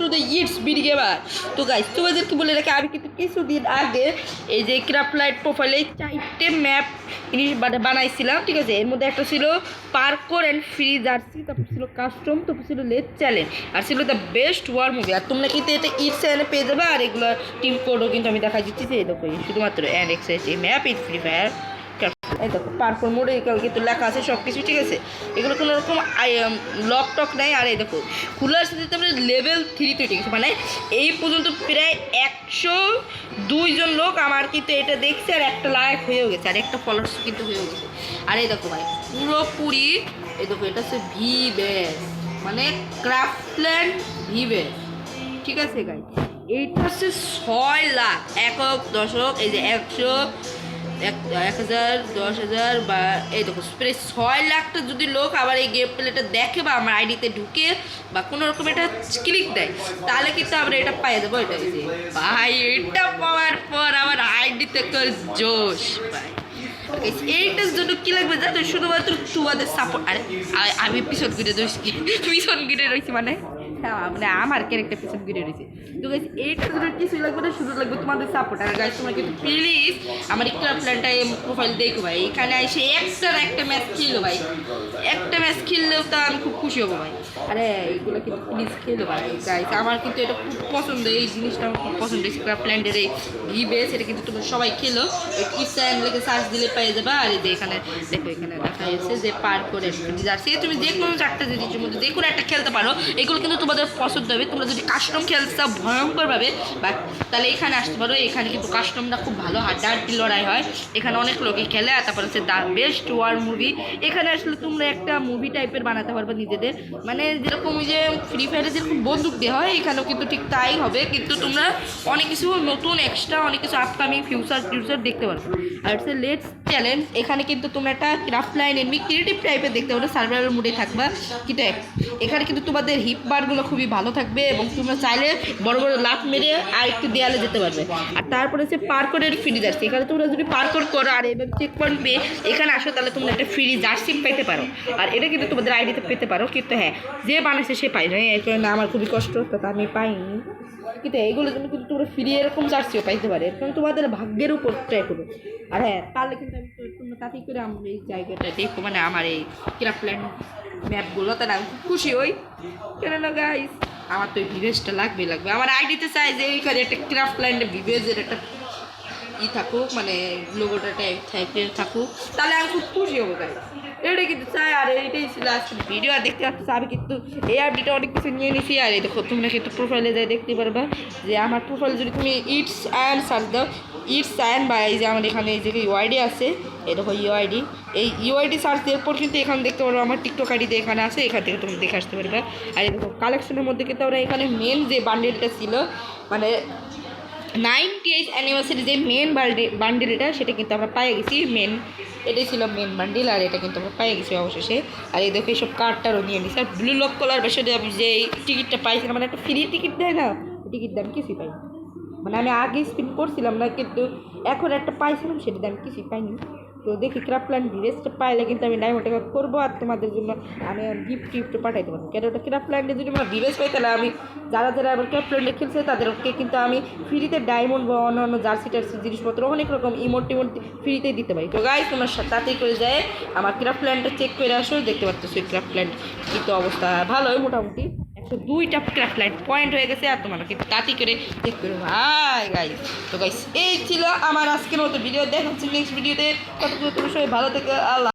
To the it's BD gamer. তো guys তোমাদেরকে বলে রাখি আমি কিন্তু কিছুদিন আগে এই যে ক্রাফটলাইট প্রোফাইলে 4টে ম্যাপ বানাইছিলাম, ঠিক আছে। এর মধ্যে একটা ছিল পার্কোর অ্যান্ড ফ্রি জার্সি, তারপর ছিল কাস্টম, তারপর ছিল লেট চ্যালেঞ্জ, আর ছিল দ্য বেস্ট ওয়ার মুভি। আর তোমরা কিন্তু এটা ইটস চ্যানেলে পেয়ে যাবে। আর এগুলো টিম কোডও কিন্তু আমি দেখা দিচ্ছি যে দেখো শুধুমাত্র NXS এই ম্যাপ ইন ফ্রি ফায়ার। এই দেখো পারফর মোডে এগুলো কিন্তু লেখা আছে সব কিছু, ঠিক আছে। এগুলো কোনো রকম লক টক নেই। আর এই দেখো খোলার সাথে আমরা লেভেল 3-তে, ঠিক আছে। মানে এই পর্যন্ত প্রায় 102 জন লোক আমার কিন্তু এটা দেখছে, আর একটা লাইক হয়েও গেছে, আর একটা ফলোয়ার্স কিন্তু হয়েও গেছে। আর এই দেখো ভাই পুরোপুরি এই দেখো এটা হচ্ছে ভিবেস, মানে ক্রাফটল্যান্ড ভিবেস, ঠিক আছে গাই। এইটা হচ্ছে 6 লাখ একক দশক, এই যে 100 1000 10,000 বা এই দেখো প্রায় 6 লাখটা যদি লোক আবার এই গেম প্লেটা দেখে বা আমার আইডিতে ঢুকে বা কোনো রকম এটা ক্লিক দেয়, তাহলে কিন্তু আমরা এটা পাই যাবো। এটা ভাই এটা পাওয়ার পর আমার আইডিতে জোশ ভাই। এইটার জন্য কি লাগবে জানো, শুধুমাত্র তোমাদের সাপোর্ট। আরে আমি পিছন ঘুরে রয়েছি মানে মানে আমার ক্যারেক্টার পিছন ঘুরে রয়েছে। তো গাইস এইটার জন্য কিছুই লাগবে না, শুধু লাগবে তোমাদের সাপোর্ট। আর গাইস তোমরা কিন্তু প্লিজ আমার ক্রাফটল্যান্ডটা প্রোফাইল দেখো ভাই, এখানে এসে একটা ম্যাচ খেলো ভাই, একটা ম্যাচ খেললেও তা আমি খুব খুশি হবো ভাই। আরে এইগুলো কিন্তু প্লিজ খেলো ভাই গাইস, আমার কিন্তু এটা খুব পছন্দ, এই জিনিসটা আমার খুব পছন্দ হয়েছে ক্রাফটল্যান্ডের এই ভিবেস। এটা কিন্তু তোমরা সবাই খেলো, লেগে সার্চ দিলে পেয়ে যাবে। আর এই যে এখানে দেখো এখানে দেখা যাচ্ছে যে পার করে জার্সি, তুমি যে কোনো 4টা জিনিসের মধ্যে যে কোনো একটা খেলতে পারো। এগুলো কিন্তু তোমাদের পছন্দ হবে। তোমরা যদি কাস্টম খেলতে চাও ভয়ঙ্করভাবে বা তাহলে এখানে আসতে পারো। এখানে কিন্তু কাস্টমটা খুব ভালো হাড্ডাহাড্ডি লড়াই হয়, এখানে অনেক লোকই খেলে। আর তারপর হচ্ছে দ্য বেস্ট ওয়ার মুভি, এখানে আসলে তোমরা একটা মুভি টাইপের বানাতে পারবে নিজেদের, মানে যেরকম যে ফ্রি ফায়ারে যেরকম বন্দুক দেওয়া হয় এখানেও কিন্তু ঠিক তাই হবে, কিন্তু তোমরা অনেক কিছু নতুন এক্সট্রা অনেক কিছু আপকামিং ফিউচার দেখতে পারবে। আর হচ্ছে লেটস চ্যালেঞ্জ, এখানে কিন্তু তোমরা একটা ক্রাফটলাইন এনমি ক্রিয়েটিভ টাইপের দেখতে পারো, সার্ভাইভাল মুডে থাকবা। কিন্তু এখানে কিন্তু তোমাদের হিপ বারগুলো খুবই ভালো থাকবে এবং তোমরা চাইলে বড় বড় লাফ মেরে আর একটু দেয়ালে যেতে পারবে। আর তারপরে হচ্ছে পার্করের ফ্রি জার্সি, এখানে তোমরা যদি পার্কর করো আর এবার চেক পয়েন্ট পেয়ে এখানে আসো, তাহলে তোমরা একটা ফ্রি জার্সি পেতে পারো। আর এটা কিন্তু তোমাদের আইডিতে পেতে পারো, কিন্তু হ্যাঁ যে বানাইছে সে পাই না, এর কারণে আমার খুবই কষ্ট, তো আমি পাইনি। কিন্তু এইগুলোর জন্য কিন্তু তোমরা ফ্রি এরকম জার্সিও পাইতে পারে, কারণ তোমাদের ভাগ্যের উপর ট্রাই করো। আর হ্যাঁ তাহলে কিন্তু আমি তোমরা তাতেই করে আমার এই জায়গাটা দেখো, মানে আমার এই ক্রাফটল্যান্ড ম্যাপগুলো, তাহলে আমি খুব খুশি হই। কেননা গাইস আমার তো এই ভিভেজটা লাগবে, আমার আইডিতে চাই যে এইখানে একটা ক্রাফটল্যান্ডের ভিভেজের একটা থাকুক, মানে লোগোটা থাকুক, তাহলে আমি খুব খুশি হবো গাইস। এটাই কিন্তু চাই। আর এইটাই ছিল আজকের ভিডিও। আর দেখতে পাচ্ছি আমি কিন্তু এই আপডেটে অনেক কিছু নিয়ে নিছি। আর এই দেখো তোমরা কিন্তু প্রোফাইলে যাই দেখতে পারবা যে আমার প্রোফাইলে যদি তুমি ইটস অ্যান্ড সার্চ দাও, ইটস অ্যান্ড বা এই যে আমাদের এখানে এই যে ইউআইডি আছে, এই দেখো ইউআইডি, এই ইউআইডি সার্চ দেওয়ার পর কিন্তু এখানে দেখতে পারবো আমার টিকটক আইডিতে এখানে আছে, এখান থেকে তুমি দেখে আসতে পারবে। আর এই দেখো কালেকশনের মধ্যে কিন্তু আমরা এখানে মেন যে বান্ডেলটা ছিল, মানে 98th অ্যানিভার্সারি যে মেন বান্ডিলটা সেটা কিন্তু আমরা পেয়ে গেছি। এটাই ছিল মেন বান্ডিল, আর এটা কিন্তু আমরা পেয়ে গেছি অবশেষে। আর এই দেখো এইসব কার্ডটারও নিয়ে নিচ্ছি। আর ব্লু লক কলার বিষয়ে আমি যে টিকিটটা পাইছিলাম, মানে একটা ফ্রি টিকিট দেয় না, টিকিট দাম কিছুই পাই, মানে আমি আগে স্পিন করছিলাম না, কিন্তু এখন একটা পাইছিলাম সেটা দাম কিছুই পাইনি। তো দেখি ক্রাফটল্যান্ড ভিভেজটা পাইলে কিন্তু আমি ডায়মন্ড টাকা করবো, আর তোমাদের জন্য আমি গিফট পাঠাইতে পারবো। কেন ওটা ক্রাফটল্যান্ডে যদি আমরা ভিভেজ পাই, তাহলে আমি যারা আবার ক্রাফটল্যান্ডে খেলছে তাদেরকে কিন্তু আমি ফ্রিতে ডায়মন্ড বা অন্যান্য জার্সি টার্সি জিনিসপত্র অনেক রকম ইমোট ফ্রিতেই দিতে পারি। তো গাইস তোমার তাতেই করে যায় আমার ক্রাফটল্যান্ডটা চেক করে আসো, দেখতে পাচ্ছ সেই ক্রাফটল্যান্ড কিন্তু অবস্থা ভালোই, মোটামুটি 102টা ক্রাফটল্যান্ড পয়েন্ট হয়ে গেছে। আর তোমরা কিন্তু তাতেই করে চেক করো ভাই গাইস। তো গাইস এই ছিল আমার আজকের মতো ভিডিও, দেখা হচ্ছে নেক্সট ভিডিওতে। কতগুলো তোমরা সবাই ভালো থেকে আল্লাহ।